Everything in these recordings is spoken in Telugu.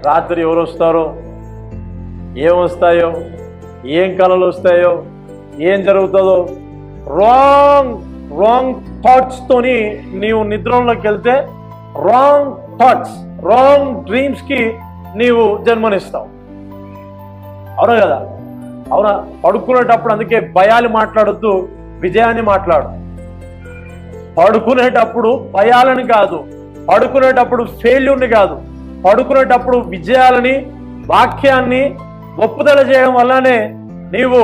రాత్రి ఎవరు వస్తారో, ఏం వస్తాయో, ఏం కళలు వస్తాయో, ఏం జరుగుతుందో, రాంగ్ థాట్స్తోని నీవు నిద్రలోకి వెళ్తే రాంగ్ థాట్స్, రాంగ్ డ్రీమ్స్కి నీవు జన్మనిస్తావు. అవునా కదా? అవునా? పడుకునేటప్పుడు అందుకే భయాలు మాట్లాడొద్దు, విజయాన్ని మాట్లాడు. పడుకునేటప్పుడు భయాలని కాదు, పడుకునేటప్పుడు ఫెయిల్యూర్ని కాదు, పడుకునేటప్పుడు విజయాలని, వాక్యాన్ని ఒప్పుదల చేయడం వల్లనే నీవు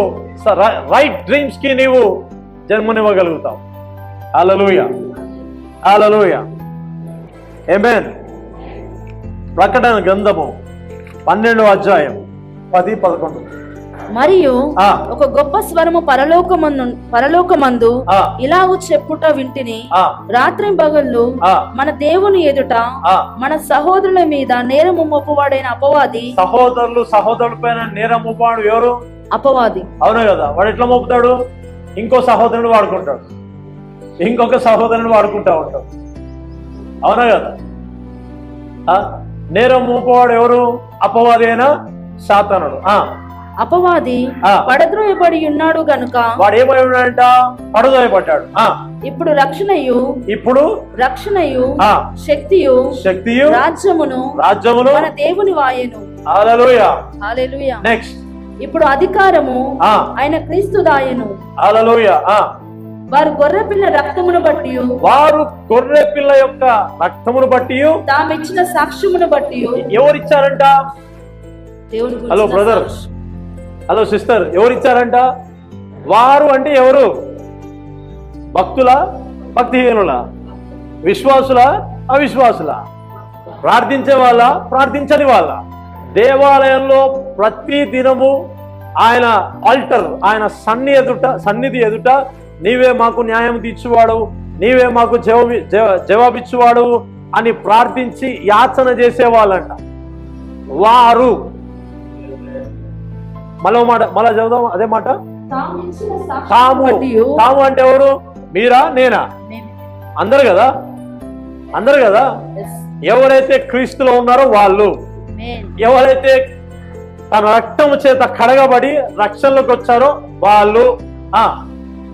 రైట్ డ్రీమ్స్కి నీవు జన్మనివ్వగలుగుతావు. హల్లెలూయా, హల్లెలూయా, ఆమేన్. ప్రకటన గ్రంథము 12వ అధ్యాయం 10-11. మరియు ఒక గొప్ప స్వరము పరలోకమందు ఇలాగు చెప్పుట వింటిని, రాత్రింబగళ్ళు మన దేవుని ఎదుట మన సహోదరుల మీద నేరము మోపువాడైన అపవాది. సహోదరుల పైన నేరం మోపువాడు ఎవరు? అపవాది. అవునా కదా? వాడు ఎట్లా మోపుతాడు? ఇంకో సహోదరుని వాడుకుంటాడు, ఇంకొక సహోదరుని వాడుకుంటా ఉంటాడు. అవునా కదా? నేరం మోపువాడు ఎవరు? అపవాది అయినా సాతానుడు. అపవాది పడద్రోయబడి ఉన్నాడు గనుక వాడు ఏమై ఉన్నాడంట? పడద్రోయబడ్డాడు. ఇప్పుడు రక్షణయు శక్తియు రాజ్యమును మన దేవుని వాయెను. హల్లెలూయా, హల్లెలూయా. నెక్స్ట్. ఇప్పుడు అధికారము ఆయన క్రీస్తు దాయెను. హల్లెలూయా. వారు గొర్రెపిల్ల రక్తమును బట్టి తామిచ్చిన సాక్ష్యమును బట్టి. ఎవరిచ్చారంట? హలో బ్రదర్, హలో సిస్టర్, ఎవరిచ్చారంట? వారు అంటే ఎవరు? భక్తుల, భక్తిహీనుల, విశ్వాసుల, అవిశ్వాసుల, ప్రార్థించే వాళ్ళ, ప్రార్థించని వాళ్ళ. దేవాలయంలో ప్రతి దినము ఆయన ఆల్టర్, ఆయన సన్నిధి ఎదుట నీవే మాకు న్యాయం తీర్చువాడు, నీవే మాకు జవాబిచ్చువాడు అని ప్రార్థించి యాచన చేసేవాళ్ళంట వారు. మళ్ళా చదువుదాం అదే మాట. తాము అంటే ఎవరు? మీరా, నేనా? అందరు కదా, అందరు కదా. ఎవరైతే క్రీస్తులో ఉన్నారో వాళ్ళు, ఎవరైతే తన రక్తము చేత కడగబడి రక్షణలోకి వచ్చారో వాళ్ళు.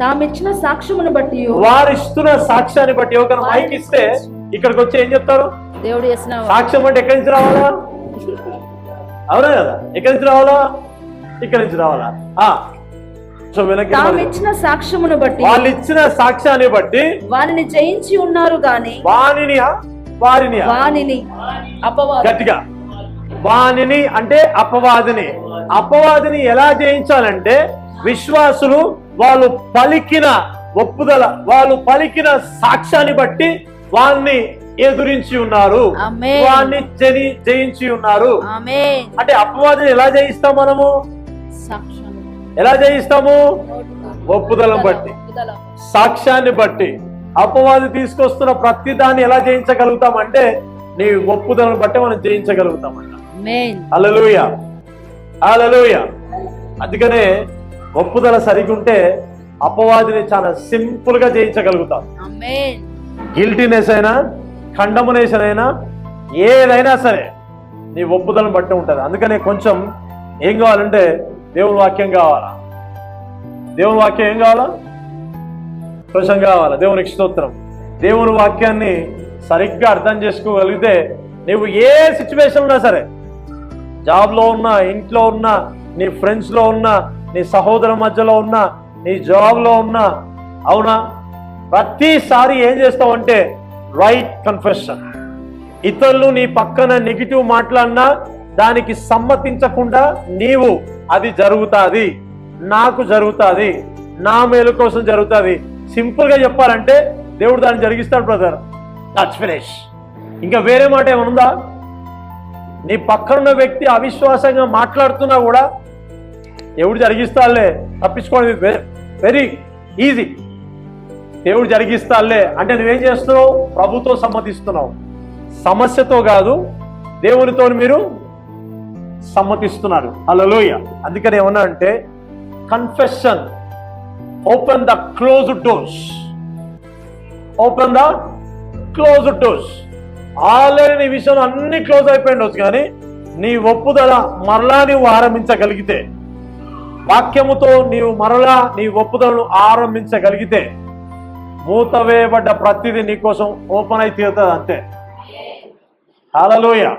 తామిచ్చిన సాక్ష్యమును బట్టి, వారు ఇస్తున్న సాక్ష్యాన్ని బట్టి. ఎవరికైనా మైక్ ఇస్తే ఇక్కడికి వచ్చి ఏం చెప్తారు? దేవుడు సాక్ష్యం అంటే ఎక్కడి నుంచి రావాలా? అవునా కదా? ఎక్కడి నుంచి రావాలా? ఇక్కడి నుంచి రావాలా? తామిచ్చిన సాక్ష్యమును బట్టి, వాళ్ళు ఇచ్చిన సాక్ష్యాన్ని బట్టి వారిని జయించి ఉన్నారు గాని. వారిని గట్టిగా, వానిని అంటే అపవాదిని. అపవాదిని ఎలా జయించాలంటే విశ్వాసులు వాళ్ళు పలికిన ఒప్పుదల, వాళ్ళు పలికిన సాక్ష్యాన్ని బట్టి వారిని ఎదురించి ఉన్నారు, వారిని జయించి ఉన్నారు. అంటే అపవాదిని ఎలా జయిస్తాం మనము? ఎలా జయిస్తాము? ఒప్పుదలను బట్టి, సాక్ష్యాన్ని బట్టి. అపవాది తీసుకొస్తున్న ప్రతి దాన్ని ఎలా జయించగలుగుతామంటే నీ ఒప్పుదలను బట్టి మనం జయించగలుగుతామంట. హల్లెలూయా, హల్లెలూయా. అందుకనే ఒప్పుదల సరిగుంటే అపవాదిని చాలా సింపుల్ గా జయించగలుగుతాం. గిల్టీనెస్ అయినా, కండమనేషన్ అయినా, ఏదైనా సరే నీ ఒప్పుదలను బట్టి ఉంటుంది. అందుకనే కొంచెం ఏం కావాలంటే దేవుని వాక్యం కావాలా. దేవుని వాక్యం ఏం కావాలా? కొంచెం కావాలా. దేవునికి స్తోత్రం. దేవుని వాక్యాన్ని సరిగ్గా అర్థం చేసుకోగలిగితే నువ్వు ఏ సిచ్యువేషన్ ఉన్నా సరే, జాబ్లో ఉన్నా, ఇంట్లో ఉన్నా, నీ ఫ్రెండ్స్లో ఉన్నా, నీ సహోదరుల మధ్యలో ఉన్నా, నీ జాబ్లో ఉన్నా, అవునా, ప్రతిసారి ఏం చేస్తావంటే రైట్ కన్ఫెషన్. ఇతరులు నీ పక్కన నెగిటివ్ మాట్లాడినా దానికి సమ్మతించకుండా నీవు అది జరుగుతుంది, నాకు జరుగుతుంది, నా మేలు కోసం జరుగుతుంది. సింపుల్ గా చెప్పాలంటే దేవుడు దాన్ని జరిగిస్తాడు బ్రదర్. That's finish. ఇంకా వేరే మాట ఏమనుందా? నీ పక్కనున్న వ్యక్తి అవిశ్వాసంగా మాట్లాడుతున్నా కూడా దేవుడు జరిగిస్తాలే, తప్పించుకోవడం వెరీ ఈజీ. దేవుడు జరిగిస్తాలే అంటే నువ్వేం చేస్తున్నావు? ప్రభుతో సమ్మతిస్తున్నావు. సమస్యతో కాదు, దేవునితో మీరు సమ్మతిస్తున్నారు. హల్లెలూయా. అందుకని ఏమన్నా అంటే confession open the closed doors. Open the closed doors. Already నీ విషయం అన్ని క్లోజ్ అయిపోయిండొచ్చు, కానీ నీ ఒప్పుదల మరలా నీవు ఆరంభించగలిగితే, వాక్యముతో నీవు మరలా నీ ఒప్పుదలను ఆరంభించగలిగితే, మూత వేయబడ్డ ప్రతిదీ నీకోసం ఓపెన్ అయి తీరుతుంది అంతే. హల్లెలూయా.